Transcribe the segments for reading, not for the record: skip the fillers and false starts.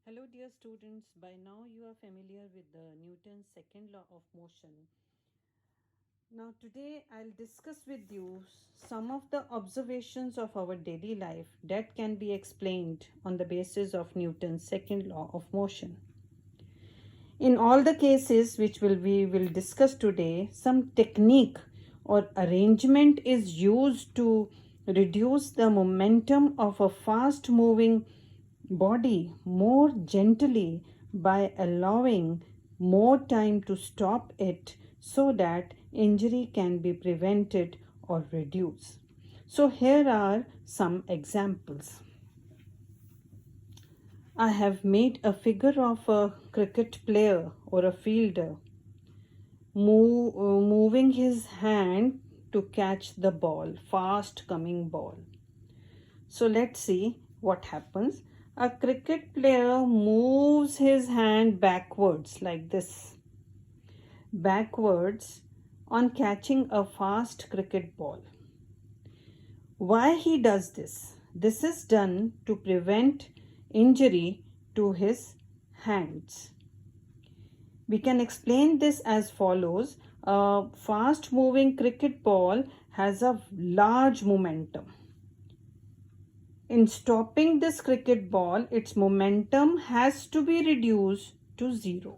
Hello dear students, by now you are familiar with the Newton's second law of motion. Now today I'll discuss with you some of the observations of our daily life that can be explained on the basis of Newton's second law of motion. In all the cases which we will discuss today, some technique or arrangement is used to reduce the momentum of a fast moving body more gently by allowing more time to stop it so that injury can be prevented or reduced. So here are some examples. I have made a figure of a cricket player or a fielder moving his hand to catch the ball, fast coming ball. So let's see what happens. A cricket player moves his hand backwards like this, backwards on catching a fast cricket ball. Why he does this? This is done to prevent injury to his hands. We can explain this as follows. A fast moving cricket ball has a large momentum. In stopping this cricket ball, its momentum has to be reduced to zero.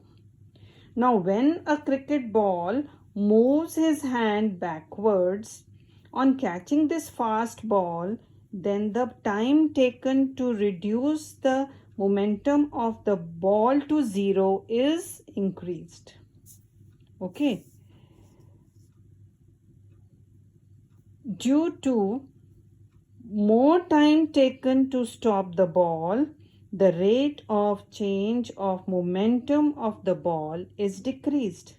Now, when a cricket ball moves his hand backwards on catching this fast ball, then the time taken to reduce the momentum of the ball to zero is increased. Okay. Due to more time taken to stop the ball, the rate of change of momentum of the ball is decreased,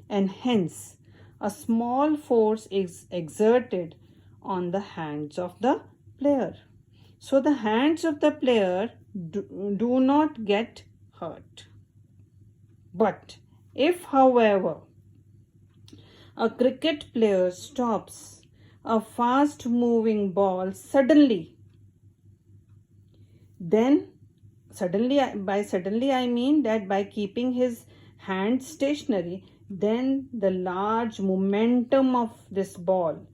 and hence a small force is exerted on the hands of the player. So the hands of the player do not get hurt. But if, however, a cricket player stops a fast moving ball suddenly, then by suddenly I mean that by keeping his hand stationary, then the large momentum of this ball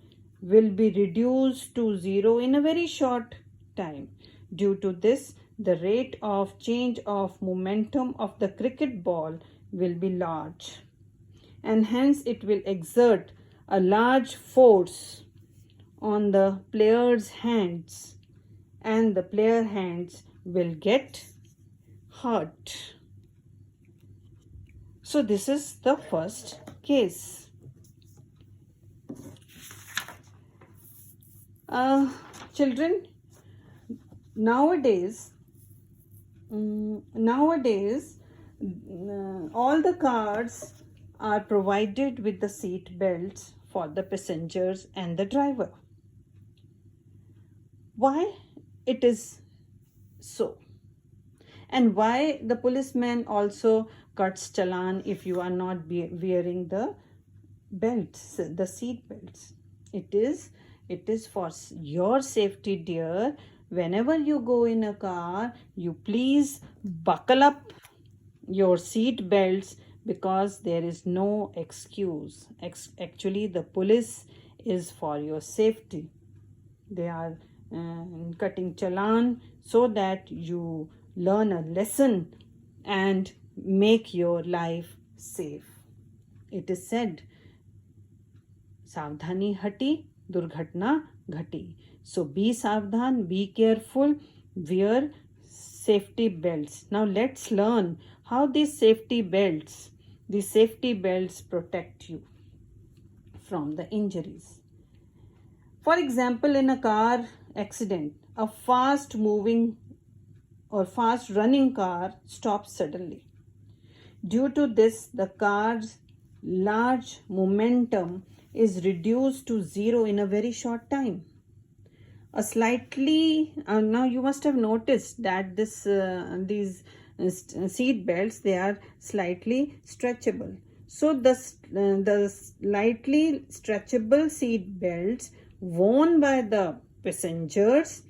will be reduced to zero in a very short time. Due to this, the rate of change of momentum of the cricket ball will be large, and hence it will exert a large force on the player's hands, and the player hands will get hurt. So this is the first case. Children, nowadays all the cars are provided with the seat belts for the passengers and the driver. Why it is so? And why the policeman also cuts challan if you are not wearing the belts, the seat belts? It is for your safety, dear. Whenever you go in a car, you please buckle up your seat belts, because there is no excuse. Actually, the police is for your safety. They are cutting challan so that you learn a lesson and make your life safe. It is said, Savdhani hati, durghatna ghati. So be savdhan, be careful, wear safety belts. Now let's learn how these safety belts protect you from the injuries. For example, in a car accident, a fast moving or fast running car stops suddenly. Due to this, the car's large momentum is reduced to zero in a very short time. Now you must have noticed that these seat belts, they are slightly stretchable. So the slightly stretchable seat belts worn by the passengers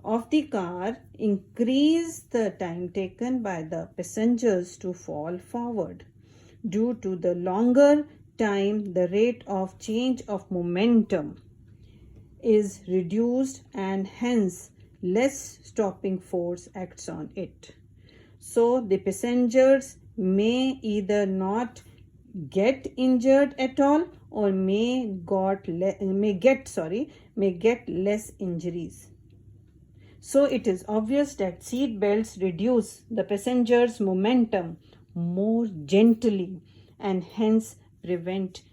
of the car increase the time taken by the passengers to fall forward. Due to the longer time, the rate of change of momentum is reduced and hence less stopping force acts on it. So the passengers may either not get injured at all or may get less injuries. So it is obvious that seat belts reduce the passenger's momentum more gently and hence prevent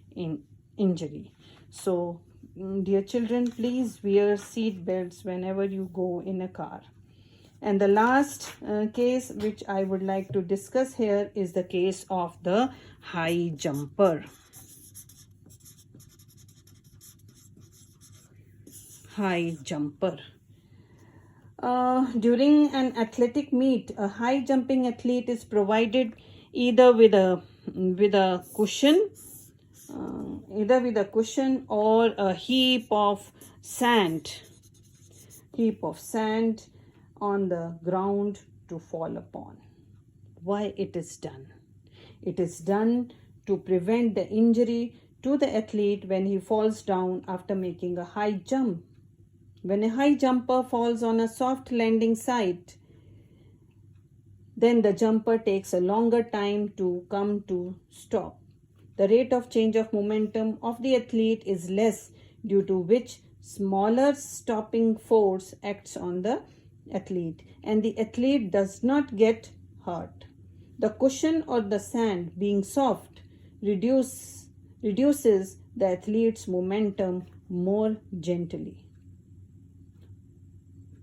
injury. So dear children, please wear seat belts whenever you go in a car. And the last case which I would like to discuss here is the case of the high jumper. High jumper. During an athletic meet, a high jumping athlete is provided either with a cushion, or a heap of sand on the ground to fall upon. Why it is done? It is done to prevent the injury to the athlete when he falls down after making a high jump. When a high jumper falls on a soft landing site, then the jumper takes a longer time to come to stop. The rate of change of momentum of the athlete is less, due to which smaller stopping force acts on the athlete and the athlete does not get hurt. The cushion or the sand, being soft, reduces the athlete's momentum more gently.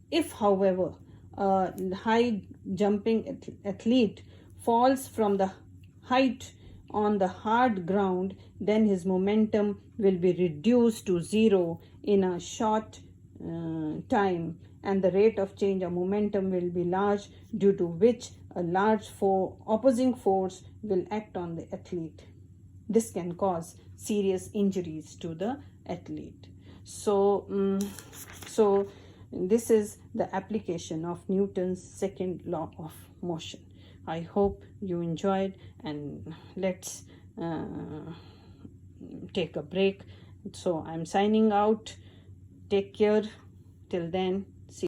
If, however, a high jumping athlete falls from the height on the hard ground, then his momentum will be reduced to zero in a short time, and the rate of change of momentum will be large, due to which a large opposing force will act on the athlete. This can cause serious injuries to the athlete. So this is the application of Newton's second law of motion. I hope you enjoyed, and let's take a break. So I'm signing out. Take care. Till then.